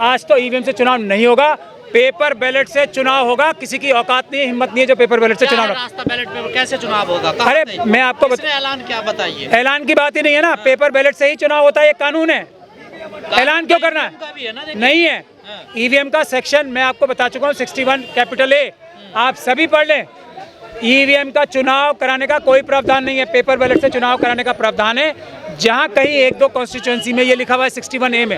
आज तो ईवीएम से चुनाव नहीं होगा, पेपर बैलेट से चुनाव होगा। किसी की औकात नहीं है, हिम्मत नहीं है जो पेपर बैलेट से चुनाव होगा। रास्ता बैलेट पे कैसे चुनाव होगा? अरे मैं आपको ऐलान क्या बताइए? ऐलान की बात ही नहीं है ना, पेपर बैलेट से ही चुनाव होता है, ये कानून है। ऐलान क्यों करना है? नहीं है। ईवीएम का सेक्शन मैं आपको बता चुका हूँ 61A, आप सभी पढ़ लें। ईवीएम का चुनाव कराने का कोई प्रावधान नहीं है, पेपर बैलेट से चुनाव कराने का प्रावधान है। जहां कहीं एक दो कॉन्स्टिट्यूएंसी में ये लिखा हुआ है 61A में,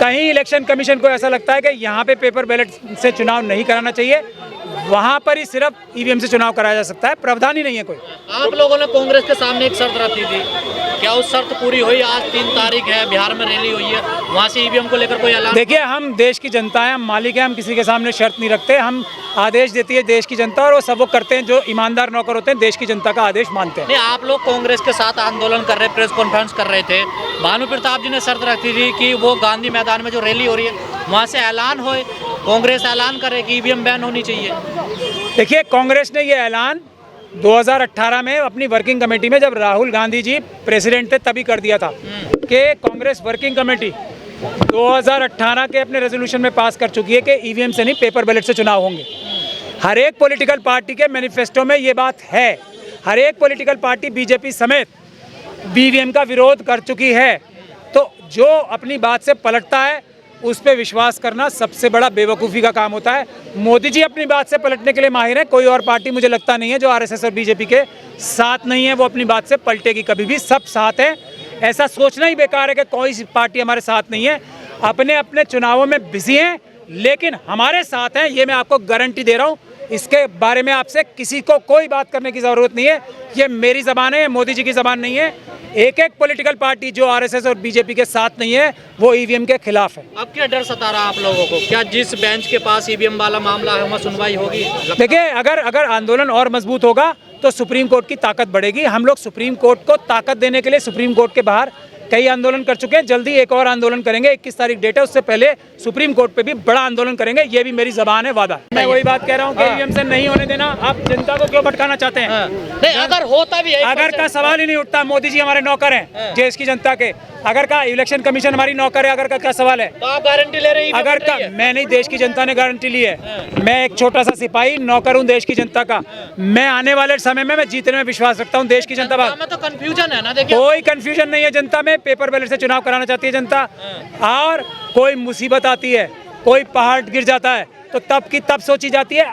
कहीं इलेक्शन कमीशन को ऐसा लगता है कि यहाँ पे पेपर बैलेट से चुनाव नहीं कराना चाहिए, वहां पर ही सिर्फ ईवीएम से चुनाव कराया जा सकता है, प्रावधान ही नहीं है कोई। आप लोगों ने कांग्रेस के सामने एक शर्त रखी थी, क्या उस शर्त पूरी हुई? आज 3 तारीख है, बिहार में रैली हुई है, वहाँ से ईवीएम को लेकर कोई ऐलान? देखिए, हम देश की जनता है, हम मालिक हैं, हम किसी के सामने शर्त नहीं रखते। हम आदेश देती है देश की जनता और वो सब वो करते हैं जो ईमानदार नौकर होते हैं, देश की जनता का आदेश मानते हैं। नहीं, आप लोग कांग्रेस के साथ आंदोलन कर रहे, प्रेस कॉन्फ्रेंस कर रहे थे, भानु प्रताप जी ने शर्त रखी थी कि वो गांधी मैदान में जो रैली हो रही है वहाँ से ऐलान होए, कांग्रेस ऐलान करे कि ईवीएम बैन होनी चाहिए। देखिए, कांग्रेस ने ये ऐलान 2018 में अपनी वर्किंग कमेटी में, जब राहुल गांधी जी प्रेसिडेंट थे, तभी कर दिया था कि कांग्रेस वर्किंग कमेटी 2018 के अपने रेजोल्यूशन में पास कर चुकी है कि ईवीएम से नहीं पेपर बैलेट से चुनाव होंगे। हर एक पॉलिटिकल पार्टी के मैनिफेस्टो में ये बात है। हर एक पॉलिटिकल पार्टी बीजेपी समेत ईवीएम का विरोध कर चुकी है। तो जो अपनी बात से पलटता है उस पर विश्वास करना सबसे बड़ा बेवकूफ़ी का काम होता है। मोदी जी अपनी बात से पलटने के लिए माहिर है, कोई और पार्टी मुझे लगता नहीं है जो आरएसएस और बीजेपी के साथ नहीं है वो अपनी बात से पलटेगी कभी भी। सब साथ हैं, ऐसा सोचना ही बेकार है कि कोई पार्टी हमारे साथ नहीं है। अपने अपने चुनावों में बिजी हैं, लेकिन हमारे साथ हैं, ये मैं आपको गारंटी दे रहा हूँ। इसके बारे में आपसे किसी को कोई बात करने की ज़रूरत नहीं है। ये मेरी ज़बान है, मोदी जी की ज़बान नहीं है। एक एक पॉलिटिकल पार्टी जो आरएसएस और बीजेपी के साथ नहीं है वो ईवीएम के खिलाफ है। अब क्या डर सता रहा आप लोगों को? क्या जिस बेंच के पास ईवीएम वाला मामला है वहाँ सुनवाई होगी? देखिए, अगर आंदोलन और मजबूत होगा तो सुप्रीम कोर्ट की ताकत बढ़ेगी। हम लोग सुप्रीम कोर्ट को ताकत देने के लिए सुप्रीम कोर्ट के बाहर कई आंदोलन कर चुके हैं, जल्दी एक और आंदोलन करेंगे। 21 तारीख डेट है, उससे पहले सुप्रीम कोर्ट पे भी बड़ा आंदोलन करेंगे। ये भी मेरी जबान है, वादा। मैं वही बात कह रहा हूँ कि ईवीएम से नहीं होने देना। आप जनता को क्यों भटकाना चाहते हैं? नहीं, अगर होता भी है, अगर का सवाल ही नहीं उठता। मोदी जी हमारे नौकर हैं देश की जनता के। अगर का इलेक्शन कमीशन हमारी नौकर है, अगर का क्या सवाल है? तो आप गारंटी ले रहे हैं? अगर का मैं नहीं, देश की जनता ने गारंटी ली है। मैं एक छोटा सा सिपाही नौकर हूँ देश की जनता का। मैं आने वाले समय में मैं जीतने में विश्वास रखता हूँ देश की जनता में। तो कंफ्यूजन है ना? देखिए, कोई कंफ्यूजन नहीं है जनता में। पेपर बैलेट से चुनाव कराना चाहती है जनता। और कोई मुसीबत आती है, कोई पहाड़ गिर जाता है तो तब की तब सोची जाती है।